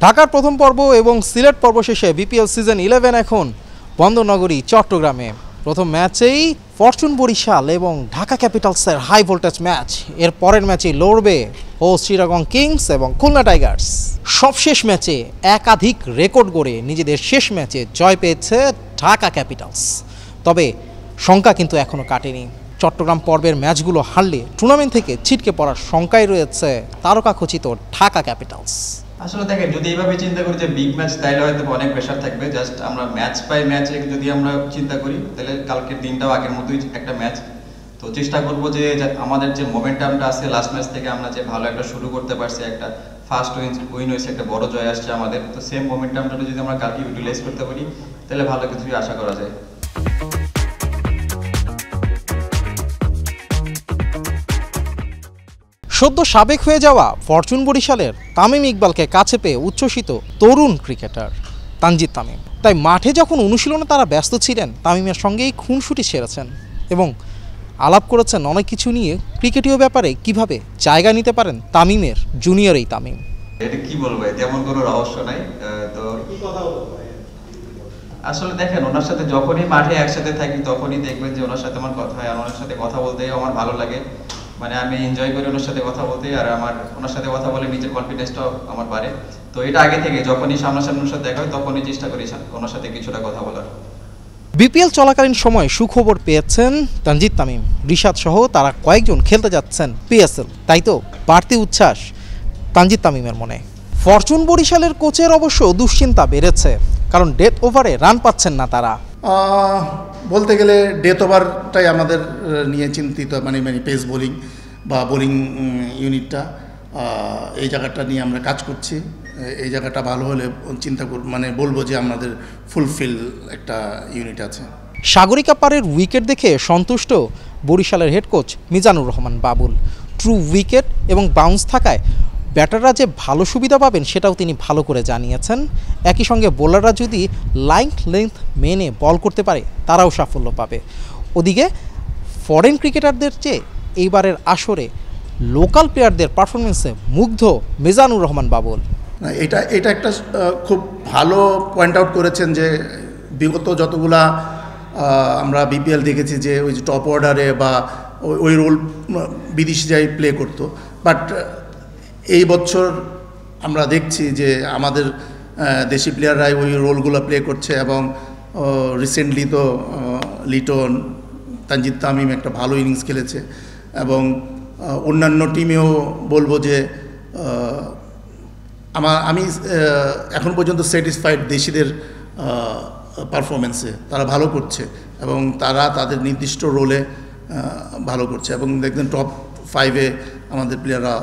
ঢাকার প্রথম পর্ব এবং সিলেট পর্ব শেষে বিপিএল সিজন 11 এখন বন্দরনগরী চট্টগ্রামে। প্রথম ম্যাচেই ফরচুন বরিশাল এবং ঢাকা ক্যাপিটালসের হাই ভোল্টেজ ম্যাচ। এর পরের ম্যাচেই লড়বে হোস্ট চিটাগং কিংস এবং খুলনা টাইগার্স। সবশেষ ম্যাচে একাধিক রেকর্ড গড়ে নিজেদের শেষ ম্যাচে জয় পেয়েছে ঢাকা ক্যাপিটালস। তবে শঙ্কা কিন্তু এখনও কাটেনি। চট্টগ্রাম পর্বের ম্যাচগুলো হারলে টুর্নামেন্ট থেকে ছিটকে পড়ার শঙ্কায় রয়েছে তারকাখচিত ঢাকা ক্যাপিটালস। আসলে দেখেন, যদি এইভাবে চিন্তা করি যে বিগ ম্যাচ, তাইলে হয়তো অনেক প্রেশার থাকবে। জাস্ট আমরা ম্যাচ বাই ম্যাচে যদি আমরা চিন্তা করি, তাহলে কালকের দিনটাও আগের মতোই একটা ম্যাচ। তো চেষ্টা করবো যে আমাদের যে মোমেন্টামটা আছে লাস্ট ম্যাচ থেকে, আমরা যে ভালো একটা শুরু করতে পারছি, একটা ফার্স্ট উইন হয়েছে, একটা বড় জয় আসছে আমাদের। তো সেম মোমেন্টামটা যদি আমরা কালকে ইউটিলাইজ করতে পারি, তাহলে ভালো কিছুই আশা করা যায়। সদ্য সাবেক হয়ে যাওয়া ফরচুন বরিশালের তামিম ইকবালকে কাছে পেয়ে উচ্ছ্বসিত তরুণ ক্রিকেটার তানজিদ তামিম। তাই মাঠে যখন অনুশীলনে তারা ব্যস্ত ছিলেন, তামিমের সঙ্গেই খুনসুটি সেরেছেন এবং আলাপ করেছেন অনেক কিছু নিয়ে, ক্রিকেটীয় ব্যাপারে কিভাবে জায়গা নিতে পারেন তামিমের জুনিয়র এই তামিম। এটা কি বলবো, তেমন কোনো রহস্য নাই। তো আসলে দেখেন, ওনার সাথে যখনই মাঠে একসাথে থাকি, তখনই দেখবেন যে ওনার সাথে আমার কথা হয়। আর ওনার সাথে কথা বলতেই আমার ভালো লাগে, মানে আমি এনজয় করি ওনার সাথে কথা বলতে। আর আমার ওনার সাথে কথা বলে নিজের কনফিডেন্সটাও আমার বাড়ে। তো এটা আগে থেকে যখনই সামনাসামনি ওনার সাথে দেখা হয়, তখনই চেষ্টা করি ওনার সাথে কিছুটা কথা বলার। বিপিএল চলাকালীন সময় সুখবর পেয়েছেন তানজিদ তামিম, রিশাদ সহ তারা কয়েকজন খেলতে যাচ্ছেন পিএসএল। তাই তো বাড়তি উচ্ছ্বাস তানজিদ তামিমের মনে। ফরচুন বরিশালের কোচের অবশ্য দুশ্চিন্তা বেড়েছে, কারণ ডেথ ওভারে রান পাচ্ছেন না তারা। বলতে গেলে ডেথ ওভারটাই আমাদের নিয়ে চিন্তিত, মানে পেস বোলিং বা বোলিং ইউনিটটা, এই জায়গাটা নিয়ে আমরা কাজ করছি। এই জায়গাটা ভালো হলে চিন্তা মানে বলবো যে আমাদের ফুলফিল একটা ইউনিট আছে। সাগরিকা পারের উইকেট দেখে সন্তুষ্ট বরিশালের head coach Mizanur Rahman Babul. True wicket এবং বাউন্স থাকায় ব্যাটাররা যে ভালো সুবিধা পাবেন সেটাও তিনি ভালো করে জানিয়েছেন। একই সঙ্গে বোলাররা যদি লাইন লেন্থ মেনে বল করতে পারে, তারাও সাফল্য পাবে। ওদিকে ফরেন ক্রিকেটারদের চেয়ে এইবারের আসরে লোকাল প্লেয়ারদের পারফরমেন্সে মুগ্ধ মিজানুর রহমান বাবুল। এটা একটা খুব ভালো পয়েন্ট আউট করেছেন যে বিগত যতগুলা আমরা বিপিএল দেখেছি যে ওই যে টপ অর্ডারে বা ওই রোল বিদেশি যাই প্লে করতো, বাট এই বছর আমরা দেখছি যে আমাদের দেশি প্লেয়াররাই ওই রোলগুলো প্লে করছে। এবং রিসেন্টলি তো লিটন, তানজিদ তামিম একটা ভালো ইনিংস খেলেছে। এবং অন্যান্য টিমেও বলবো যে আমি এখন পর্যন্ত স্যাটিসফাইড দেশিদের পারফরমেন্সে। তারা ভালো করছে এবং তারা তাদের নির্দিষ্ট রোলে ভালো করছে, এবং দেখবেন টপ 5-এ আমাদের প্লেয়াররা